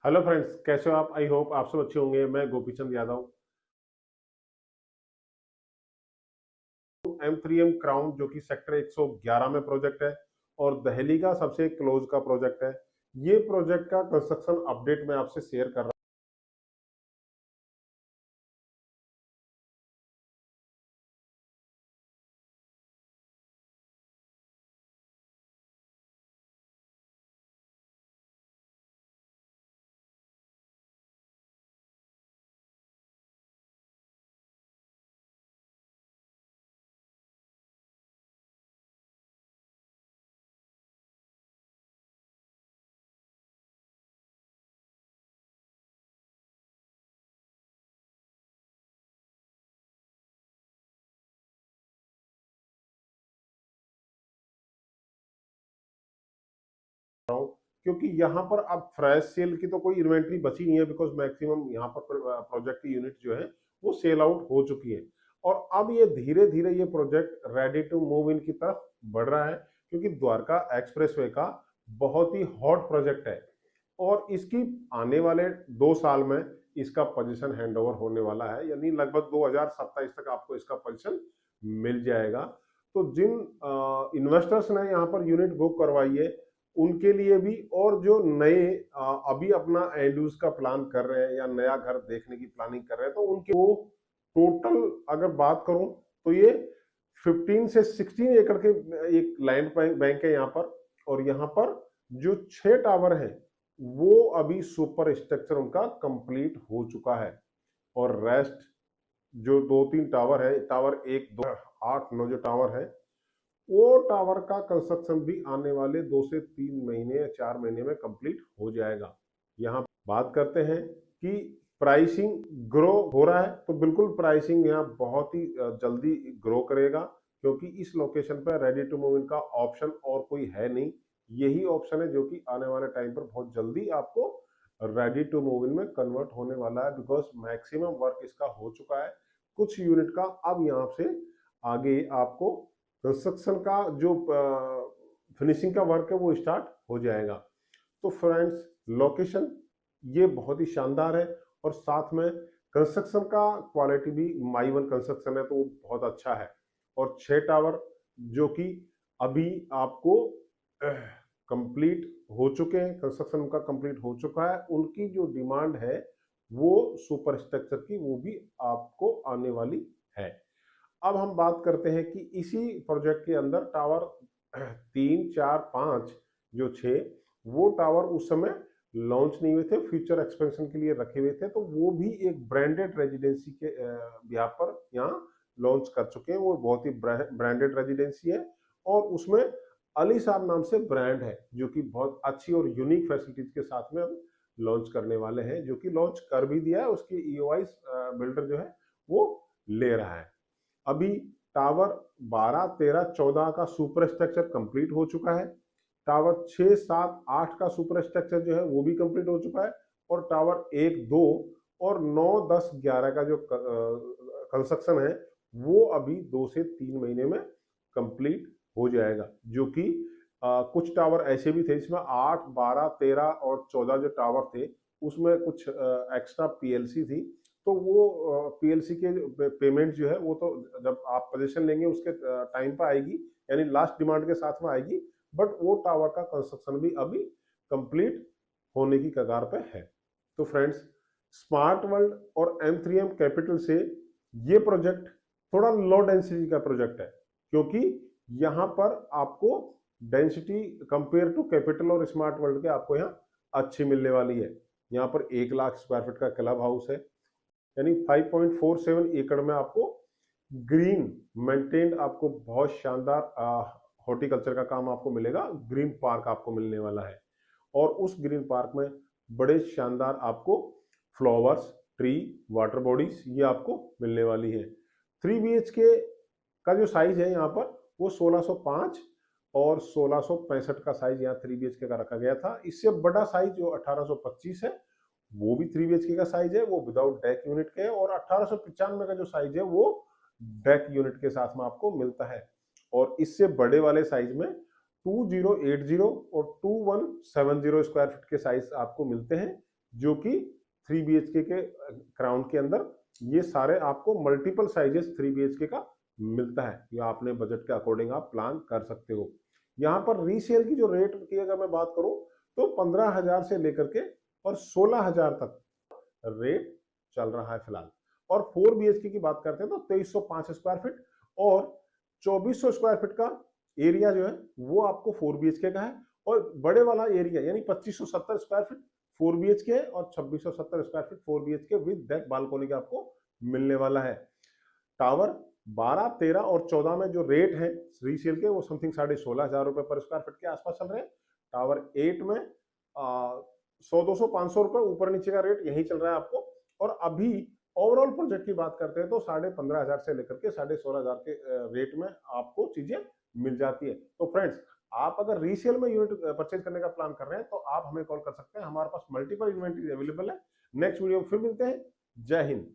Hello friends, कैसे हो आप? आई होप आप सब अच्छे होंगे। मैं गोपीचंद यादव। M3M क्राउन जो कि सेक्टर 111 में प्रोजेक्ट है और दिल्ली का सबसे क्लोज का प्रोजेक्ट है। ये प्रोजेक्ट का कंस्ट्रक्शन अपडेट मैं आपसे शेयर कर रहा हूँ क्योंकि यहाँ पर अब फ्रेश सेल की तो कोई इन्वेंट्री बची नहीं है, बिकॉज मैक्सिमम यहाँ पर प्रोजेक्ट की यूनिट जो है वो सेल आउट हो चुकी है। और अब ये धीरे धीरे ये project ready to move in की तरफ बढ़ रहा है, क्योंकि द्वारका एक्सप्रेसवे का बहुत ही हॉट प्रोजेक्ट है और इसकी आने वाले 2 साल में इसका पोजीशन हैंडओवर होने वाला है, यानी लगभग 2027 तक आपको इसका पोजीशन मिल जाएगा। तो जिन इन्वेस्टर्स ने यहाँ पर यूनिट बुक करवाई है उनके लिए भी, और जो नए अभी अपना एंड यूज का प्लान कर रहे हैं या नया घर देखने की प्लानिंग कर रहे हैं, तो उनके वो टोटल अगर बात करूं तो ये 15 से 16 एकड़ के एक लैंड बैंक है यहाँ पर। और यहाँ पर जो 6 टावर हैं वो अभी सुपर स्ट्रक्चर उनका कंप्लीट हो चुका है। और रेस्ट जो 2-3 टावर है, टावर 1, 2, 8, 9 जो टावर है, वो टावर का कंस्ट्रक्शन भी आने वाले 2 से 3 महीने या 4 महीने में कंप्लीट हो जाएगा। यहाँ बात करते हैं कि प्राइसिंग ग्रो हो रहा है, तो बिल्कुल प्राइसिंग यहाँ बहुत ही जल्दी ग्रो करेगा, क्योंकि इस लोकेशन पर रेडी टू मूव इन का ऑप्शन और कोई है नहीं। यही ऑप्शन है जो कि आने वाले टाइम पर बहुत जल्दी आपको रेडी टू मूव इन में कन्वर्ट होने वाला है, बिकॉज मैक्सिमम वर्क इसका हो चुका है। कुछ यूनिट का अब यहाँ से आगे आपको कंस्ट्रक्शन का जो फिनिशिंग का वर्क है वो स्टार्ट हो जाएगा। तो फ्रेंड्स, लोकेशन ये बहुत ही शानदार है और साथ में कंस्ट्रक्शन का क्वालिटी भी माई वन कंस्ट्रक्शन है, तो वो बहुत अच्छा है। और 6 टावर जो कि अभी आपको कंप्लीट हो चुके हैं, कंस्ट्रक्शन उनका कंप्लीट हो चुका है, उनकी जो डिमांड है वो सुपर स्ट्रक्चर की वो भी आपको आने वाली है। अब हम बात करते हैं कि इसी प्रोजेक्ट के अंदर टावर 3, 4, 5 जो 6 वो टावर उस समय लॉन्च नहीं हुए थे, फ्यूचर एक्सपेंशन के लिए रखे हुए थे, तो वो भी एक ब्रांडेड रेजिडेंसी के बिहार पर यहाँ लॉन्च कर चुके हैं। वो बहुत ही ब्रांडेड रेजिडेंसी है और उसमें अली साहब नाम से ब्रांड है, जो कि बहुत अच्छी और यूनिक फैसिलिटीज के साथ में हम लॉन्च करने वाले हैं, जो कि लॉन्च कर भी दिया है। उसकी ईओआई बिल्डर जो है वो ले रहा है। अभी टावर 12, 13, 14 का सुपर स्ट्रक्चर कंप्लीट हो चुका है। टावर 6, 7, 8 का सुपर स्ट्रक्चर जो है वो भी कंप्लीट हो चुका है। और टावर 1, 2 और 9, 10, 11 का जो कंस्ट्रक्शन है वो अभी 2 से 3 महीने में कंप्लीट हो जाएगा। जो कि कुछ टावर ऐसे भी थे जिसमें 8, 12, 13 और 14 जो टावर थे उसमें कुछ एक्स्ट्रा पीएलसी थी, तो वो पीएलसी के पेमेंट जो है वो तो जब आप पोजीशन लेंगे उसके टाइम पर आएगी, यानी लास्ट डिमांड के साथ में आएगी। बट वो टावर का कंस्ट्रक्शन भी अभी कंप्लीट होने की कगार पे है। तो फ्रेंड्स, स्मार्ट वर्ल्ड और M3M कैपिटल से ये प्रोजेक्ट थोड़ा लो डेंसिटी का प्रोजेक्ट है, क्योंकि यहाँ पर आपको डेंसिटी कंपेयर टू कैपिटल और स्मार्ट वर्ल्ड के आपको यहाँ अच्छी मिलने वाली है। यहाँ पर 1 लाख स्क्वायर फीट का क्लब हाउस है, यानी 5.47 एकड़ में आपको ग्रीन मेंटेन्ड आपको बहुत शानदार हॉर्टिकल्चर का काम आपको मिलेगा। ग्रीन पार्क आपको मिलने वाला है और उस ग्रीन पार्क में बड़े शानदार आपको फ्लावर्स, ट्री, वाटर बॉडीज ये आपको मिलने वाली है। 3 BHK का जो साइज है यहाँ पर वो 1605 और 1665 का साइज यहाँ 3 BHK का रखा गया था। इससे बड़ा साइज जो 1825 है वो भी 3 BHK का साइज है, वो विदाउट डेक यूनिट के है। और 1895 का जो साइज है वो डेक यूनिट के साथ में आपको मिलता है। और इससे बड़े वाले साइज में 2080 और 2170 स्क्वायर फीट के साइज आपको मिलते हैं, जो कि 3 BHK के क्राउन के अंदर ये सारे आपको मल्टीपल साइजेस 3 BHK का मिलता है। ये अपने बजट के अकॉर्डिंग आप प्लान कर सकते हो। यहाँ पर रीसेल की जो रेट की अगर मैं बात करूं तो 15,000 से लेकर के और 16,000 तक रेट चल रहा है फिलहाल। और 4 BHK की बात करते हैं तो 2305 स्क्वायर फीट और 2400 स्क्वायर फीट का एरिया जो है वो आपको 4 BHK का है। और बड़े वाला एरिया यानी 2570 स्क्वायर फीट 4 BHK है और 2670 square feet 4 BHK with deck balcony का आपको मिलने वाला है। टावर 12, 13 और 14 में जो रेट है रीसेल के वो समथिंग 16,500 रुपए पर स्क्वायर फीट के आसपास चल रहे हैं। टावर 8 में 100, 200, 500 रुपए ऊपर नीचे का रेट यही चल रहा है आपको। और अभी ओवरऑल प्रोजेक्ट की बात करते हैं तो 15,500 से लेकर के 16,500 के रेट में आपको चीजें मिल जाती है। तो फ्रेंड्स, आप अगर रीसेल में यूनिट परचेज करने का प्लान कर रहे हैं तो आप हमें कॉल कर सकते हैं, हमारे पास मल्टीपल इन्वेंटरी अवेलेबल है। नेक्स्ट वीडियो में फिर मिलते हैं। जय हिंद।